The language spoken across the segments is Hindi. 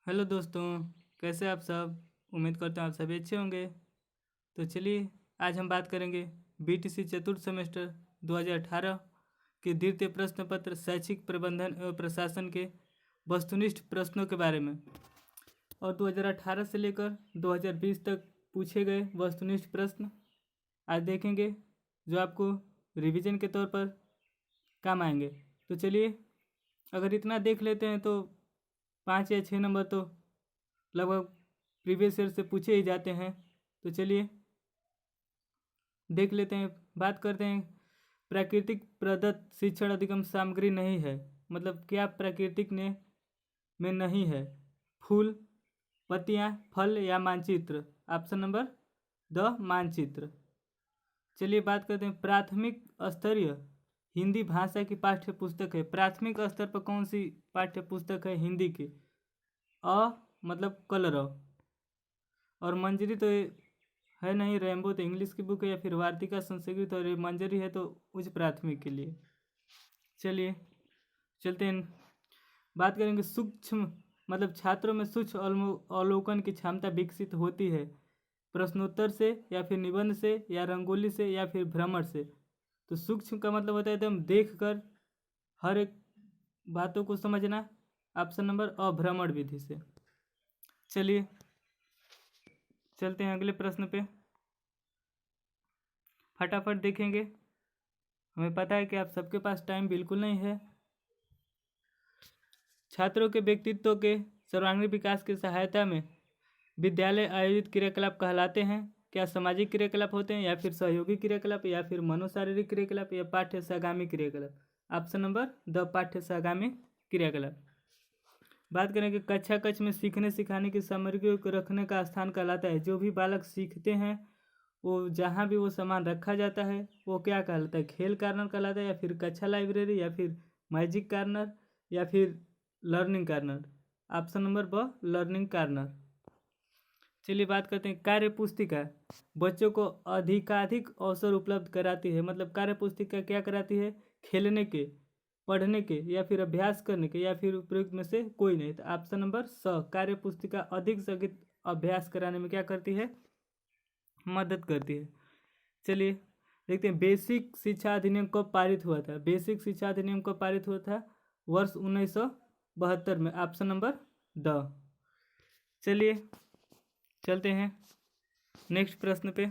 हेलो दोस्तों, कैसे आप सब। उम्मीद करता हूँ आप सभी अच्छे होंगे। तो चलिए आज हम बात करेंगे बीटीसी चतुर्थ सेमेस्टर 2018 के द्वितीय प्रश्न पत्र शैक्षिक प्रबंधन एवं प्रशासन के वस्तुनिष्ठ प्रश्नों के बारे में। और 2018 से लेकर 2020 तक पूछे गए वस्तुनिष्ठ प्रश्न आज देखेंगे, जो आपको रिवीजन के तौर पर काम आएंगे। तो चलिए, अगर इतना देख लेते हैं तो 5 या 6 नंबर तो लगभग प्रीवियस ईयर से पूछे ही जाते हैं। तो चलिए देख लेते हैं, बात करते हैं। प्राकृतिक प्रदत्त शिक्षण अधिगम सामग्री नहीं है, मतलब क्या प्राकृतिक में नहीं है? फूल, पत्तियां, फल या मानचित्र? ऑप्शन नंबर द मानचित्र। चलिए बात करते हैं। प्राथमिक स्तरीय हिंदी भाषा की पाठ्य पुस्तक है। प्राथमिक स्तर पर कौन सी पाठ्य पुस्तक है हिंदी की? मतलब कलरव। और मंजरी तो है नहीं, रेम्बो तो इंग्लिश की बुक है, या फिर वार्तिका संस्कृत, और मंजरी है तो उच्च प्राथमिक के लिए। चलिए चलते हैं, बात करेंगे। सूक्ष्म मतलब छात्रों में सूक्ष्म अवलोकन की क्षमता विकसित होती है प्रश्नोत्तर से, या फिर निबंध से, या रंगोली से, या फिर भ्रमण से। तो सूक्ष्म का मतलब होता है एकदम देख कर हर एक बातों को समझना। ऑप्शन नंबर अ भ्रमण विधि से। चलिए चलते हैं अगले प्रश्न पे, फटाफट देखेंगे। हमें पता है कि आप सबके पास टाइम बिल्कुल नहीं है। छात्रों के व्यक्तित्व के सर्वांगीण विकास की सहायता में विद्यालय आयोजित क्रियाकलाप कहलाते हैं। क्या सामाजिक क्रियाकलाप होते हैं, या फिर सहयोगी क्रियाकलाप, या फिर मनोशारीरिक क्रियाकलाप, या पाठ्य सहगामी क्रियाकलाप? ऑप्शन नंबर द पाठ्य सहगामी क्रियाकलाप। बात करें कि कक्षा कक्ष में सीखने सिखाने की सामग्रियों को रखने का स्थान कहलाता है। जो भी बालक सीखते हैं वो जहाँ भी वो सामान रखा जाता है वो क्या कहलाता है? खेल कार्नर कहलाता है, या फिर कक्षा लाइब्रेरी, या फिर मैजिक कार्नर, या फिर लर्निंग कार्नर? ऑप्शन नंबर ब लर्निंग कार्नर। चलिए बात करते हैं। कार्य पुस्तिका बच्चों को अधिकाधिक अवसर उपलब्ध कराती है। मतलब कार्य पुस्तिका क्या कराती है? खेलने के, पढ़ने के, या फिर अभ्यास करने के, या फिर उपयुक्त में से कोई नहीं। तो ऑप्शन नंबर स कार्य पुस्तिका अधिक से अधिक अभ्यास कराने में क्या करती है? मदद करती है। चलिए देखते हैं, बेसिक शिक्षा अधिनियम कब पारित हुआ था? बेसिक शिक्षा अधिनियम कब पारित हुआ था? वर्ष 1972 में। Option number the. चलिए चलते हैं नेक्स्ट प्रश्न पे,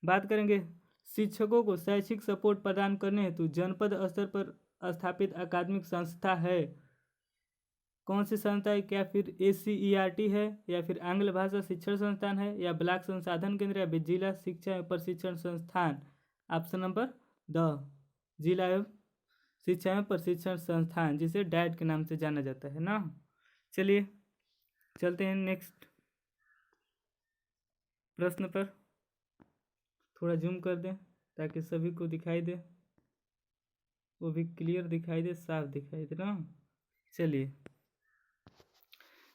बात करेंगे। शिक्षकों को शैक्षिक सपोर्ट प्रदान करने हेतु जनपद स्तर पर स्थापित अकादमिक संस्था है। कौन सी संस्था है? क्या फिर ACERT है, या फिर आंग्ल भाषा शिक्षण संस्थान है, या ब्लॉक संसाधन केंद्र, या फिर जिला शिक्षा एवं प्रशिक्षण संस्थान? ऑप्शन नंबर द जिला एवं शिक्षा एवं प्रशिक्षण संस्थान, जिसे डैट के नाम से जाना जाता है ना। चलिए चलते हैं नेक्स्ट प्रश्न पर। थोड़ा जूम कर दें ताकि सभी को दिखाई दे, वो भी क्लियर दिखाई दे, साफ दिखाई दे ना। चलिए,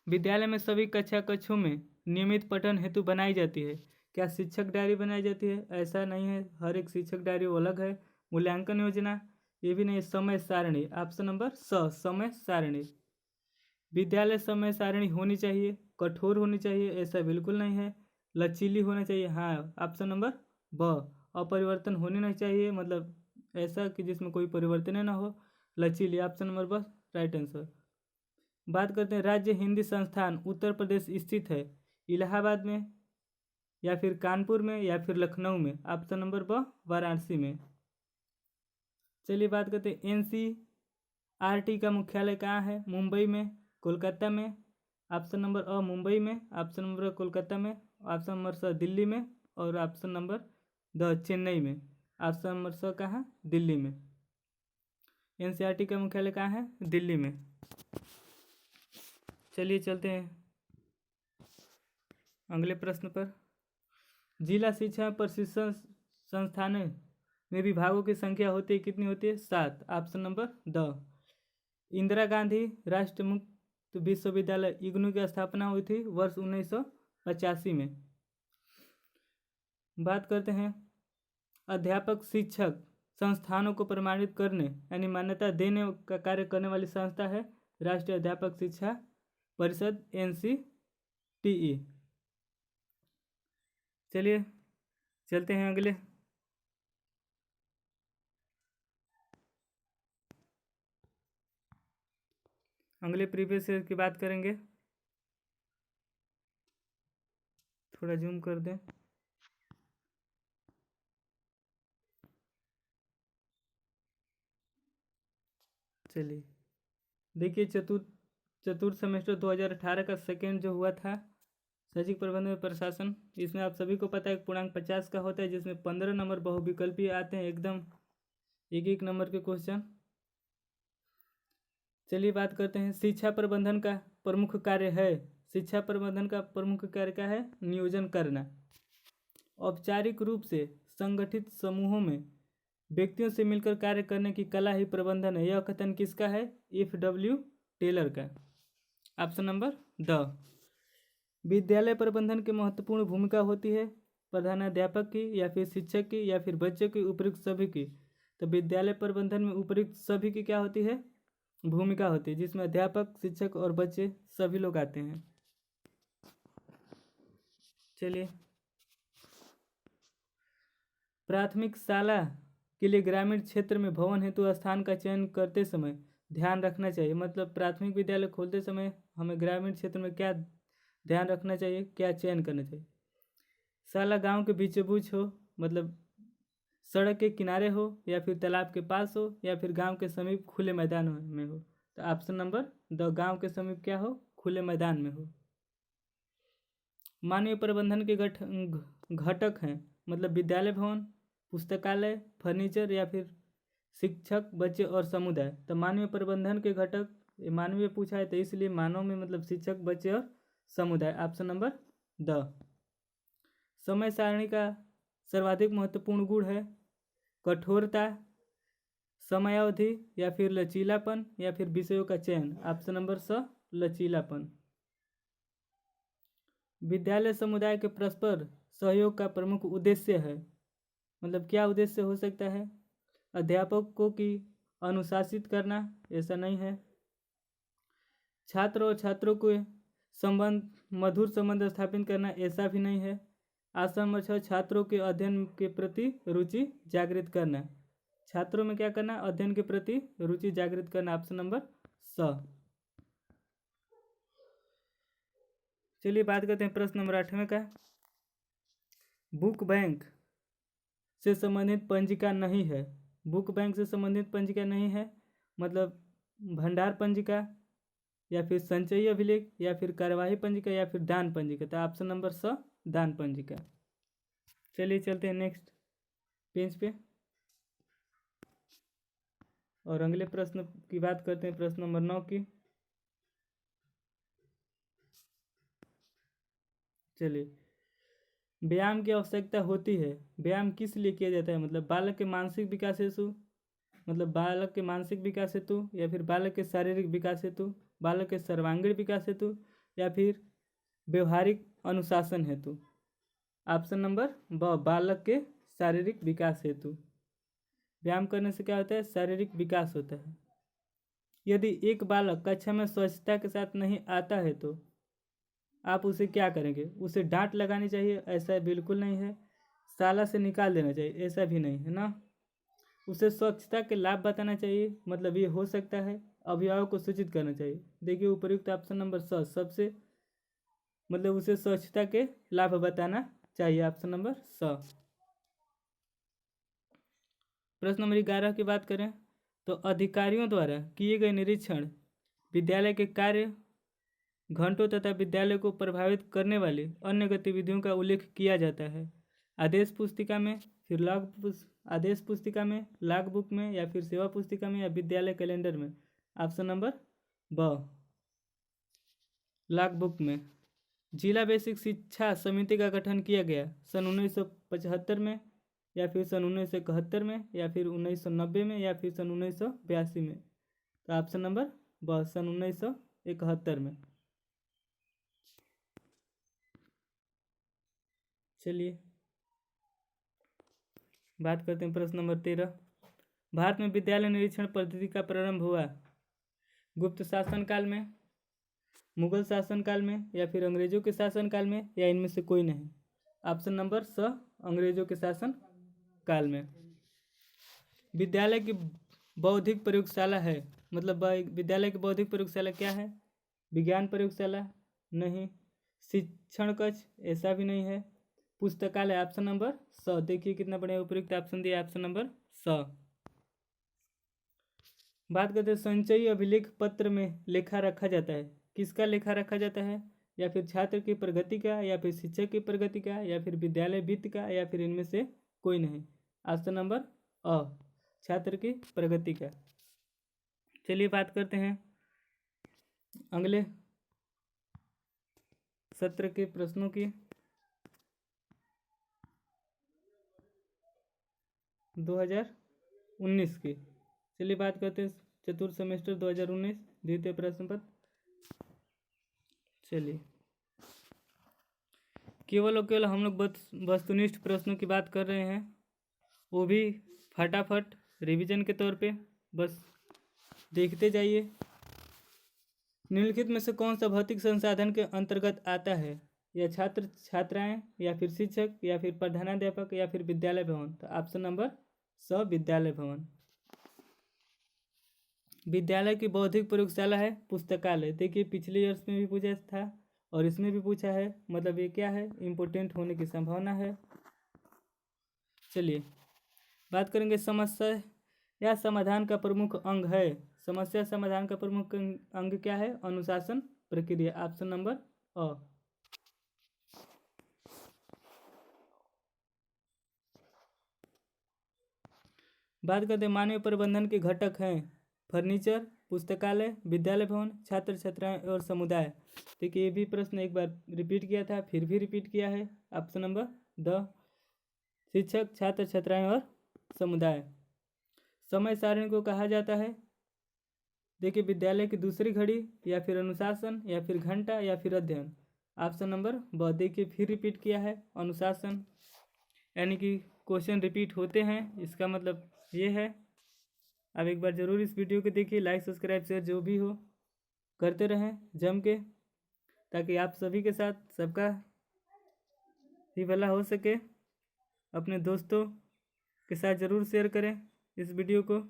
विद्यालय में सभी कक्षा कक्षों में नियमित पठन हेतु बनाई जाती है। क्या शिक्षक डायरी बनाई जाती है? ऐसा नहीं है, हर एक शिक्षक डायरी वो अलग है। मूल्यांकन योजना, ये भी नहीं। समय सारणी, ऑप्शन नंबर स समय सारणी। विद्यालय समय सारणी होनी चाहिए, कठोर होनी चाहिए, ऐसा बिल्कुल नहीं है। लचीली होना चाहिए, हाँ। ऑप्शन नंबर ब अपरिवर्तन होनी नहीं चाहिए, मतलब ऐसा कि जिसमें कोई परिवर्तन ना हो। लचीली, ऑप्शन नंबर ब राइट आंसर। बात करते हैं। राज्य हिंदी संस्थान उत्तर प्रदेश स्थित है। इलाहाबाद में, या फिर कानपुर में, या फिर लखनऊ में? ऑप्शन नंबर ब वाराणसी में। चलिए बात करते हैं। NCERT का मुख्यालय कहाँ है? मुंबई में, कोलकाता में? ऑप्शन नंबर अ मुंबई में, ऑप्शन नंबर कोलकाता में, ऑप्शन नंबर स दिल्ली में, और ऑप्शन नंबर द चेन्नई में। ऑप्शन नंबर स कहाँ? दिल्ली में। NCERT का मुख्यालय कहाँ है? दिल्ली में। चलिए चलते हैं अगले प्रश्न पर। जिला शिक्षा प्रशिक्षण संस्थानों में विभागों की संख्या होती है, कितनी होती है? 7। Option number the. Indira Gandhi राष्ट्रीय मुक्त विश्वविद्यालय इग्नू की स्थापना हुई थी वर्ष 1985 में। बात करते हैं। अध्यापक शिक्षक संस्थानों को प्रमाणित करने यानी मान्यता देने का कार्य करने वाली संस्था है राष्ट्रीय अध्यापक शिक्षा परिषद NCTE। चलिए चलते हैं अगले। अगले प्रीवियस ईयर की बात करेंगे। थोड़ा जूम कर दें। चलिए देखिए, चतुर्थ सेमेस्टर 2018 का सेकेंड जो हुआ था शैक्षिक प्रबंधन में प्रशासन, इसमें आप सभी को पता है पूर्णांक 50 का होता है, जिसमें 15 नंबर बहुविकल्पीय आते हैं, एकदम एक एक नंबर के क्वेश्चन। चलिए बात करते हैं। शिक्षा प्रबंधन का प्रमुख कार्य है, शिक्षा प्रबंधन का प्रमुख कार्य क्या है? नियोजन करना। औपचारिक रूप से संगठित समूहों में व्यक्तियों से मिलकर कार्य करने की कला ही प्रबंधन है। यह कथन किसका है? FW टेलर का। Option number the. विद्यालय प्रबंधन की महत्वपूर्ण भूमिका होती है प्रधानाध्यापक की या फिर शिक्षक की या फिर बच्चों की, उपयुक्त सभी की। तो विद्यालय प्रबंधन में उपयुक्त सभी की क्या होती है? भूमिका होती है, जिसमें अध्यापक, शिक्षक और बच्चे सभी लोग आते हैं। चलिए, प्राथमिक शाला के लिए ग्रामीण क्षेत्र में भवन हेतु स्थान का चयन करते समय ध्यान रखना चाहिए। मतलब प्राथमिक विद्यालय खोलते समय हमें ग्रामीण क्षेत्र में क्या ध्यान रखना चाहिए, क्या चयन करना चाहिए? शाला गांव के बीचों बीच हो, मतलब सड़क के किनारे हो या फिर तालाब के पास हो या फिर गांव के समीप खुले मैदान में हो। तो ऑप्शन नंबर द, गांव के समीप क्या हो? खुले मैदान में हो। मानवीय प्रबंधन के घटक हैं, मतलब विद्यालय भवन, पुस्तकालय, फर्नीचर या फिर शिक्षक, बच्चे और समुदाय। तो मानवीय प्रबंधन के घटक, मानवीय पूछा है तो इसलिए मानव में मतलब शिक्षक, बच्चे और समुदाय। Option number the. समय सारणी का सर्वाधिक महत्वपूर्ण गुण है कठोरता, समयावधि या फिर लचीलापन या फिर विषयों का चयन। ऑप्शन नंबर स, लचीलापन। विद्यालय समुदाय के परस्पर सहयोग का प्रमुख उद्देश्य है, मतलब क्या उद्देश्य हो सकता है? अध्यापकों की अनुशासित करना, ऐसा नहीं है। छात्र और छात्रों के संबंध, मधुर संबंध स्थापित करना, ऐसा भी नहीं है। ऑप्शन नंबर 6, छात्रों के अध्ययन के प्रति रुचि जागृत करना। छात्रों में क्या करना? अध्ययन के प्रति रुचि जागृत करना। ऑप्शन नंबर स। चलिए बात करते हैं प्रश्न नंबर 8वें का। बुक बैंक से संबंधित पंजिका नहीं है। बुक बैंक से संबंधित पंजिका नहीं है, मतलब भंडार पंजिका या फिर संचयी अभिलेख या फिर कार्यवाही पंजिका या फिर दान पंजिका। तो ऑप्शन नंबर स, दान पंजिका। चलिए चलते हैं नेक्स्ट पेज पे और अगले प्रश्न की बात करते हैं, प्रश्न नंबर 9 की। चलिए, व्यायाम की आवश्यकता होती है, व्यायाम किस लिए किया जाता है? मतलब बालक के मानसिक विकास हेतु, मतलब बालक के मानसिक विकास हेतु या फिर बालक के शारीरिक विकास हेतु, बालक के सर्वांगीण विकास हेतु या फिर व्यवहारिक अनुशासन हेतु। ऑप्शन नंबर ब, बालक के शारीरिक विकास हेतु। व्यायाम करने से क्या होता है? शारीरिक विकास होता है। यदि एक बालक कक्षा में स्वच्छता के साथ नहीं आता है तो आप उसे क्या करेंगे? उसे डांट लगानी चाहिए? ऐसा बिल्कुल नहीं है। शाला से निकाल देना चाहिए? ऐसा भी नहीं है ना। उसे स्वच्छता के लाभ बताना चाहिए, मतलब ये हो सकता है अभिभावक को सूचित करना चाहिए। देखिए उपयुक्त ऑप्शन नंबर स, सबसे मतलब उसे स्वच्छता के लाभ बताना चाहिए। ऑप्शन नंबर स। प्रश्न नंबर 11 की बात करें तो अधिकारियों द्वारा किए गए निरीक्षण, विद्यालय के कार्य घंटों तथा विद्यालय को प्रभावित करने वाली अन्य गतिविधियों का उल्लेख किया जाता है। आदेश पुस्तिका में, फिर आदेश पुस्तिका में, लॉग बुक में या फिर सेवा पुस्तिका में या विद्यालय कैलेंडर में। ऑप्शन नंबर ब, लॉग बुक में। जिला बेसिक शिक्षा समिति का गठन किया गया सन 1975 में या फिर सन 1971 में या फिर 1990 में या फिर सन 1982 में। तो ऑप्शन नंबर ब, सन 1971 में। चलिए बात करते हैं प्रश्न नंबर 13। भारत में विद्यालय निरीक्षण पद्धति का प्रारंभ हुआ गुप्त शासनकाल में, मुगल शासनकाल में, या फिर अंग्रेजों के शासनकाल में, या इनमें से कोई नहीं। ऑप्शन नंबर स, अंग्रेजों के शासन काल में। विद्यालय की बौद्धिक प्रयोगशाला है, मतलब विद्यालय की बौद्धिक प्रयोगशाला क्या है? विज्ञान प्रयोगशाला नहीं, शिक्षण कक्ष ऐसा भी नहीं है, पुस्तकालय ऑप्शन नंबर स। देखिए कितना बढ़िया उपयुक्त ऑप्शन दिया, ऑप्शन नंबर स। बात करते हैं संचयी अभिलेख पत्र में लेखा रखा जाता है, किसका लेखा रखा जाता है? या फिर छात्र की प्रगति का, या फिर शिक्षक की प्रगति का, या फिर विद्यालय वित्त का, या फिर इनमें से कोई नहीं। ऑप्शन नंबर अ, छात्र की प्रगति का। चलिए बात करते हैं अगले सत्र के प्रश्नों की। 2019 की। चलिए बात करते हैं चतुर्थ सेमेस्टर 2019 द्वितीय प्रश्न पत्र। चलिए केवल और केवल हम लोग वस्तुनिष्ठ प्रश्नों की बात कर रहे हैं, वो भी फटाफट रिवीजन के तौर पे, बस देखते जाइए। निम्नलिखित में से कौन सा भौतिक संसाधन के अंतर्गत आता है? या छात्र छात्राएं, या फिर शिक्षक, या फिर प्रधानाध्यापक, या फिर विद्यालय भवन? तो ऑप्शन नंबर स, विद्यालय भवन। विद्यालय की बौद्धिक प्रयोगशाला है पुस्तकालय। देखिए पिछले ईयर्स में भी पूछा था और इसमें भी पूछा है, मतलब ये क्या है, इम्पोर्टेंट होने की संभावना है। चलिए बात करेंगे समस्या या समाधान का प्रमुख अंग है। समस्या समाधान का प्रमुख अंग क्या है? अनुशासन प्रक्रिया, ऑप्शन नंबर अ। बात करते हैं मानवीय प्रबंधन के घटक हैं फर्नीचर, पुस्तकालय, विद्यालय भवन, छात्र छात्राएं और समुदाय। देखिए ये भी प्रश्न एक बार रिपीट किया था, फिर भी रिपीट किया है, ऑप्शन नंबर द, शिक्षक, छात्र छात्राएं और समुदाय। समय सारणी को कहा जाता है, देखिए विद्यालय की दूसरी घड़ी, या फिर अनुशासन, या फिर घंटा, या फिर अध्ययन। ऑप्शन नंबर ब। देखिए फिर रिपीट किया है अनुशासन, यानी कि क्वेश्चन रिपीट होते हैं, इसका मतलब ये है। अब एक बार जरूर इस वीडियो को देखिए, लाइक सब्सक्राइब शेयर जो भी हो करते रहें जम के, ताकि आप सभी के साथ सबका ही भला हो सके। अपने दोस्तों के साथ ज़रूर शेयर करें इस वीडियो को।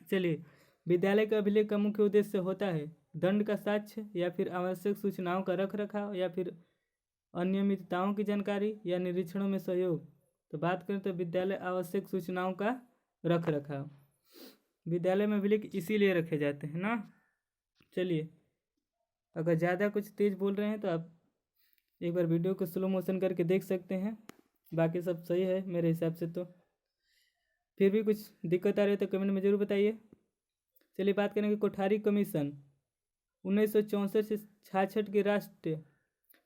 चलिए विद्यालय का अभिलेख का मुख्य उद्देश्य होता है दंड का साक्ष्य, या फिर आवश्यक सूचनाओं का रख रखाव, या फिर अनियमितताओं की जानकारी, या निरीक्षणों में सहयोग। तो बात करें तो विद्यालय आवश्यक सूचनाओं का रख रखाव। विद्यालय में अभिलेख इसीलिए रखे जाते हैं ना। चलिए अगर ज़्यादा कुछ तेज़ बोल रहे हैं तो आप एक बार वीडियो को स्लो मोशन करके देख सकते हैं, बाकी सब सही है मेरे हिसाब से। तो फिर भी कुछ दिक्कत आ रही है तो कमेंट में ज़रूर बताइए। चलिए बात करेंगे कोठारी कमीशन 1964 से 66 के राष्ट्र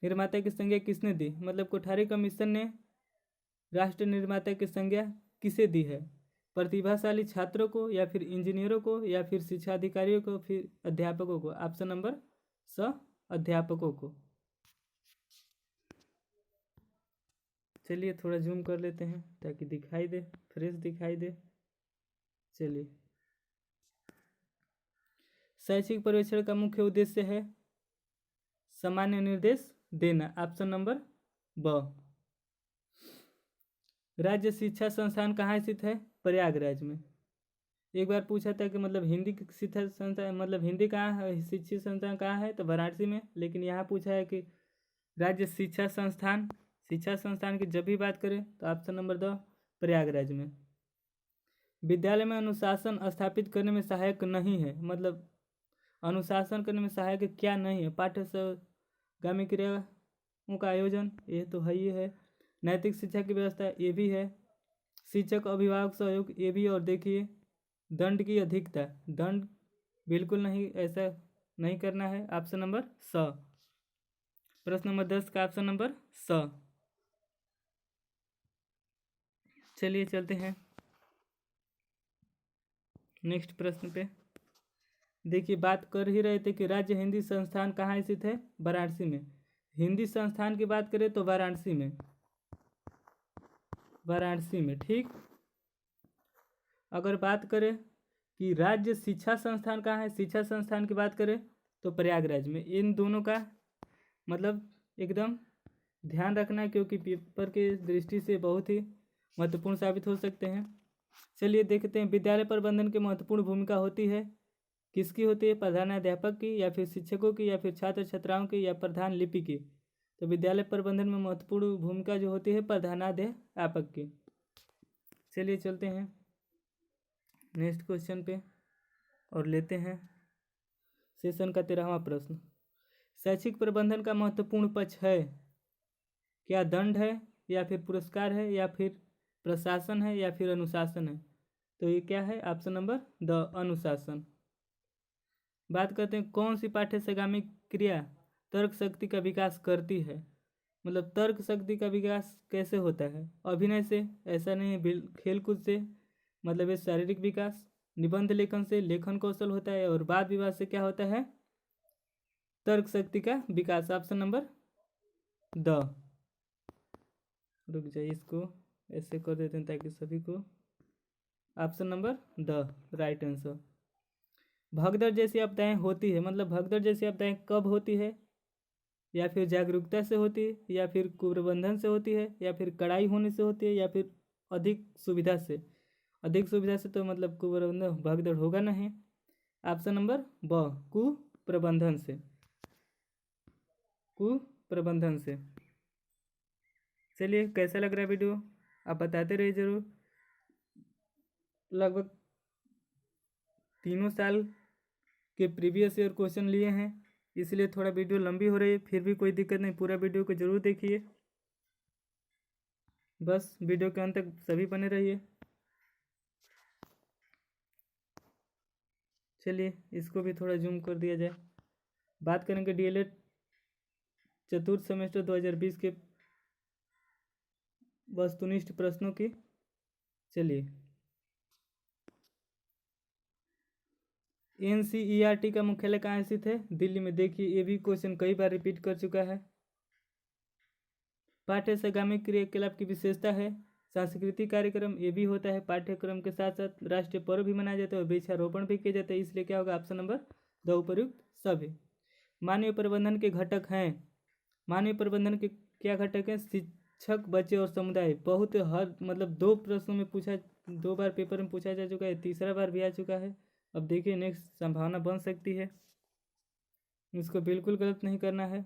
निर्माता की संज्ञा किसने दी? मतलब कोठारी कमीशन ने राष्ट्र निर्माता की संज्ञा किसे दी है? प्रतिभाशाली छात्रों को, या फिर इंजीनियरों को, या फिर शिक्षा अधिकारियों को, फिर अध्यापकों को? ऑप्शन नंबर स, अध्यापकों को। चलिए थोड़ा जूम कर लेते हैं ताकि दिखाई दे, फ्रेश दिखाई दे। चलिए शैक्षिक पर्यवेक्षण का मुख्य उद्देश्य है सामान्य निर्देश देना, ऑप्शन नंबर ब। राज्य शिक्षा संस्थान कहाँ स्थित है? प्रयागराज में। एक बार पूछा था कि मतलब हिंदी शिक्षा संस्थान, मतलब हिंदी कहाँ है, शिक्षित संस्थान कहाँ है? तो वाराणसी में। लेकिन यहाँ पूछा है कि राज्य शिक्षा संस्थान की जब भी बात करें तो ऑप्शन नंबर द, प्रयागराज में। विद्यालय में अनुशासन स्थापित करने में सहायक नहीं है, मतलब अनुशासन करने में सहायक क्या नहीं है? पाठ्यगामी क्रियाओं का आयोजन, ये तो है ही है। नैतिक शिक्षा की व्यवस्था, ये भी है। शिक्षक अभिभावक सहयोग, ये भी। और देखिए दंड की अधिकता, दंड बिल्कुल नहीं, ऐसा नहीं करना है, ऑप्शन नंबर स। प्रश्न नंबर 10 का ऑप्शन नंबर स। चलिए चलते हैं नेक्स्ट प्रश्न पे। देखिए बात कर ही रहे थे कि राज्य हिंदी संस्थान कहाँ स्थित है? वाराणसी में। हिंदी संस्थान की बात करें तो वाराणसी में, ठीक। अगर बात करें कि राज्य शिक्षा संस्थान कहाँ है। शिक्षा संस्थान की बात करें तो प्रयागराज में। इन दोनों का मतलब एकदम ध्यान रखना, क्योंकि पेपर के दृष्टि से बहुत ही महत्वपूर्ण साबित हो सकते हैं। चलिए देखते हैं, विद्यालय प्रबंधन की महत्वपूर्ण भूमिका होती है, किसकी होती है? प्रधानाध्यापक की, या फिर शिक्षकों की, या फिर छात्र छात्राओं की, या प्रधान लिपि की। तो विद्यालय प्रबंधन में महत्वपूर्ण भूमिका जो होती है प्रधानाध्यापक की। चलिए चलते हैं नेक्स्ट क्वेश्चन पे और लेते हैं सेशन का 13वां प्रश्न। शैक्षिक प्रबंधन का महत्वपूर्ण पक्ष है क्या? दंड है, या फिर पुरस्कार है, या फिर प्रशासन है, या फिर अनुशासन है? तो ये क्या है? ऑप्शन नंबर द अनुशासन। बात करते हैं कौन सी पाठ्यसगामी क्रिया तर्क शक्ति का विकास करती है। मतलब तर्क शक्ति का विकास कैसे होता है? अभिनय से, ऐसा नहीं है, खेलकूद से, मतलब ये शारीरिक विकास। निबंध लेखन से लेखन कौशल होता है, और वाद विवाद से क्या होता है? तर्क शक्ति का विकास। Option number the. रुक जाइए, इसको ऐसे कर देते हैं ताकि सभी को। Option number the right answer. भगदड़ जैसी आपदाएं होती है, मतलब भगदड़ जैसी आपदाएं कब होती है? या फिर जागरूकता से होती है, या फिर कुप्रबंधन से होती है, या फिर कड़ाई होने से होती है, या फिर अधिक सुविधा से। अधिक सुविधा से तो मतलब कुप्रबंधन भगदड़ होगा नहीं। ऑप्शन नंबर ब कुप्रबंधन से। कुप्रबंधन से। चलिए कैसा लग रहा है वीडियो आप बताते रहिए जरूर। लगभग 3 साल के प्रीवियस ईयर क्वेश्चन लिए हैं, इसलिए थोड़ा वीडियो लंबी हो रही है, फिर भी कोई दिक्कत नहीं, पूरा वीडियो को जरूर देखिए। बस वीडियो के अंत तक सभी बने रहिए। चलिए इसको भी थोड़ा जूम कर दिया जाए। बात करेंगे डीएलएड चतुर्थ सेमेस्टर 2020 के वस्तुनिष्ठ प्रश्नों की। चलिए एनसीईआरटी का मुख्यालय कहाँ स्थित है? दिल्ली में। देखिए ये भी क्वेश्चन कई बार रिपीट कर चुका है। पाठ्यसगामी क्रियाकलाप की विशेषता है सांस्कृतिक कार्यक्रम, ये भी होता है। पाठ्यक्रम के साथ साथ राष्ट्रीय पर्व भी मनाया जाता है और वृक्षारोपण भी किया जाता है, इसलिए क्या होगा? ऑप्शन नंबर द उपर्युक्त सभी। मानवीय प्रबंधन के घटक हैं। मानवीय प्रबंधन के क्या घटक हैं? शिक्षक, बच्चे और समुदाय। बहुत हर मतलब 2 प्रश्नों में पूछा, 2 बार पेपर में पूछा जा चुका है, तीसरा बार भी आ चुका है। अब देखिए नेक्स्ट संभावना बन सकती है, इसको बिल्कुल गलत नहीं करना है।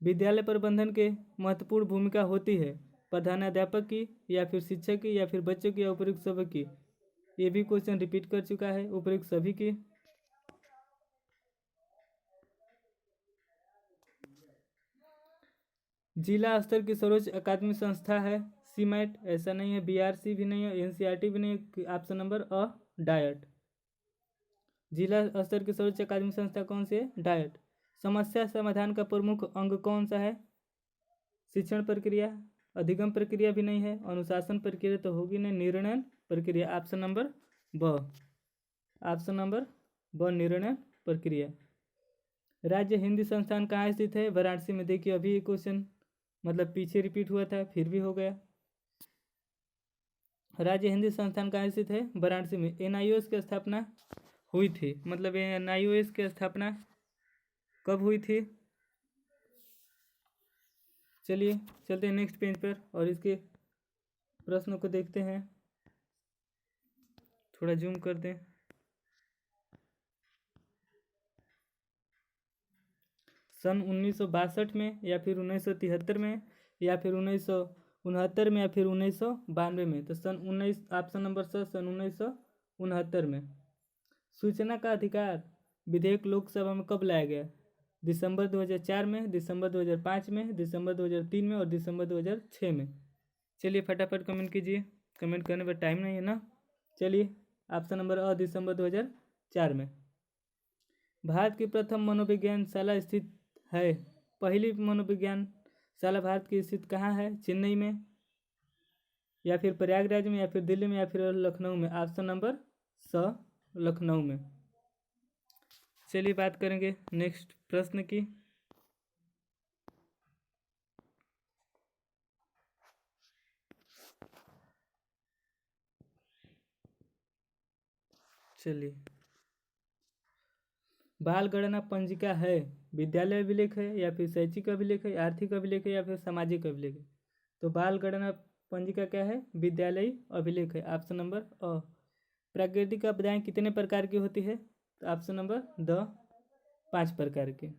विद्यालय प्रबंधन के महत्वपूर्ण भूमिका होती है प्रधानाध्यापक की, या फिर शिक्षक की, या फिर बच्चों की, या उपयुक्त सभी की। ये भी क्वेश्चन रिपीट कर चुका है, उपयुक्त सभी की। जिला स्तर की सर्वोच्च अकादमिक संस्था है सीमैट, ऐसा नहीं है। बीआरसी भी नहीं है, एनसीईआरटी भी नहीं है। ऑप्शन नंबर अ डायट। जिला स्तर की सर्वोच्च अकादमिक संस्था कौन सी है? डायट। समस्या समाधान का प्रमुख अंग कौन सा है? शिक्षण प्रक्रिया। अधिगम प्रक्रिया भी नहीं है। अनुशासन प्रक्रिया तो होगी नहीं। निर्णय प्रक्रिया। ऑप्शन नंबर ब। ऑप्शन नंबर ब निर्णय प्रक्रिया। राज्य हिंदी संस्थान कहाँ स्थित है? वाराणसी में। देखिए अभी ये क्वेश्चन मतलब पीछे रिपीट हुआ था, फिर भी हो गया। राज्य हिंदी संस्थान कहाँ स्थित है? वाराणसी में। एनआईओएस की स्थापना हुई थी, मतलब एनआईओएस की स्थापना कब हुई थी? चलिए चलते हैं नेक्स्ट पेज पर और इसके प्रश्नों को देखते हैं। थोड़ा जूम कर दें। सन 1962 में, या फिर 1973 में, या फिर 1969 में, या फिर 1992 में। तो ऑप्शन नंबर सन 1969 में। सूचना का अधिकार विधेयक लोकसभा में कब लाया गया? दिसंबर 2004 में, दिसंबर 2005 में, दिसंबर 2003 में, और दिसंबर 2006 में। चलिए फटाफट कमेंट कीजिए, कमेंट करने पर टाइम नहीं है ना। चलिए ऑप्शन नंबर अ दिसंबर 2004 में। भारत की प्रथम मनोविज्ञानशाला स्थित है। पहली मनोविज्ञानशाला भारत की स्थित कहाँ है? चेन्नई में, या फिर प्रयागराज में, या फिर दिल्ली में, या फिर लखनऊ में। ऑप्शन नंबर स लखनऊ में। चलिए बात करेंगे नेक्स्ट प्रश्न की। चलिए, बाल गणना पंजिका है विद्यालय अभिलेख है या फिर शैक्षिक अभिलेख है, आर्थिक अभिलेख है या फिर सामाजिक अभिलेख है? तो बाल गणना पंजिका क्या है? विद्यालय अभिलेख है। ऑप्शन नंबर अ। प्राकृतिक आपदाएं कितने प्रकार की होती है? तो ऑप्शन नंबर द 5 प्रकार की।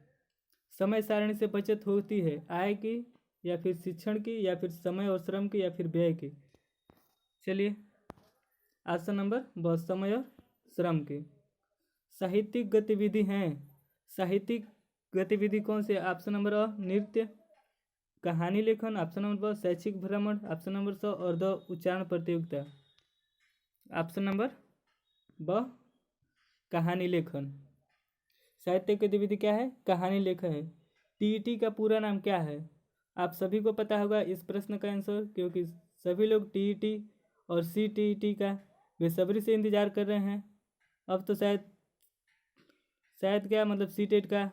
समय सारणी से बचत होती है आय की या फिर शिक्षण की या फिर समय और श्रम की या फिर व्यय की? चलिए, ऑप्शन नंबर ब, समय और श्रम की। साहित्यिक गतिविधि हैं, साहित्यिक गतिविधि कौन से? ऑप्शन नंबर अ नृत्य, कहानी लेखन, ऑप्शन नंबर ब शैक्षिक भ्रमण, ऑप्शन नंबर स और द उच्चारण प्रतियोगिता। ऑप्शन नंबर ब कहानी लेखन। साहित्यिक गतिविधि क्या है? कहानी लेखन है। टीईटी का पूरा नाम क्या है? आप सभी को पता होगा इस प्रश्न का आंसर, क्योंकि सभी लोग टीईटी और सीटीईटी का बेसब्री से इंतजार कर रहे हैं। अब तो शायद क्या मतलब सीटेट का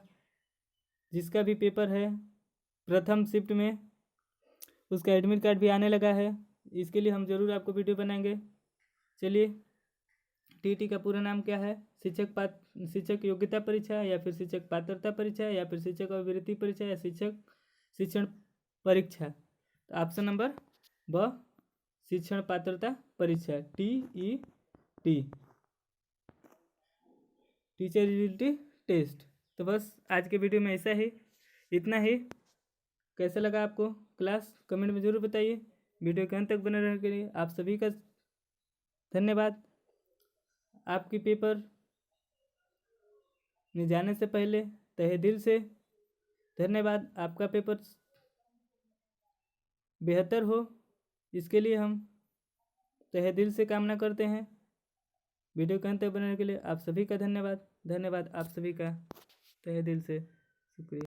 जिसका भी पेपर है प्रथम शिफ्ट में, उसका एडमिट कार्ड भी आने लगा है। इसके लिए हम जरूर आपको वीडियो बनाएंगे। चलिए, टीटी का पूरा नाम क्या है? शिक्षक योग्यता परीक्षा या फिर शिक्षक पात्रता परीक्षा या फिर शिक्षक अभिवृत्ति परीक्षा या शिक्षक शिक्षण परीक्षा? तो ऑप्शन नंबर ब शिक्षण पात्रता परीक्षा, TET, टीचर एलिजिबिलिटी टेस्ट। तो बस आज के वीडियो में ऐसा ही, इतना ही। कैसा लगा आपको क्लास? कमेंट में ज़रूर बताइए। वीडियो के अंत तक बने रहने के लिए आप सभी का धन्यवाद। आपकी पेपर में जाने से पहले तहे दिल से धन्यवाद। आपका पेपर बेहतर हो, इसके लिए हम तहे दिल से कामना करते हैं। वीडियो के अंत तक बनाने के लिए आप सभी का धन्यवाद। धन्यवाद आप सभी का तहे दिल से, शुक्रिया।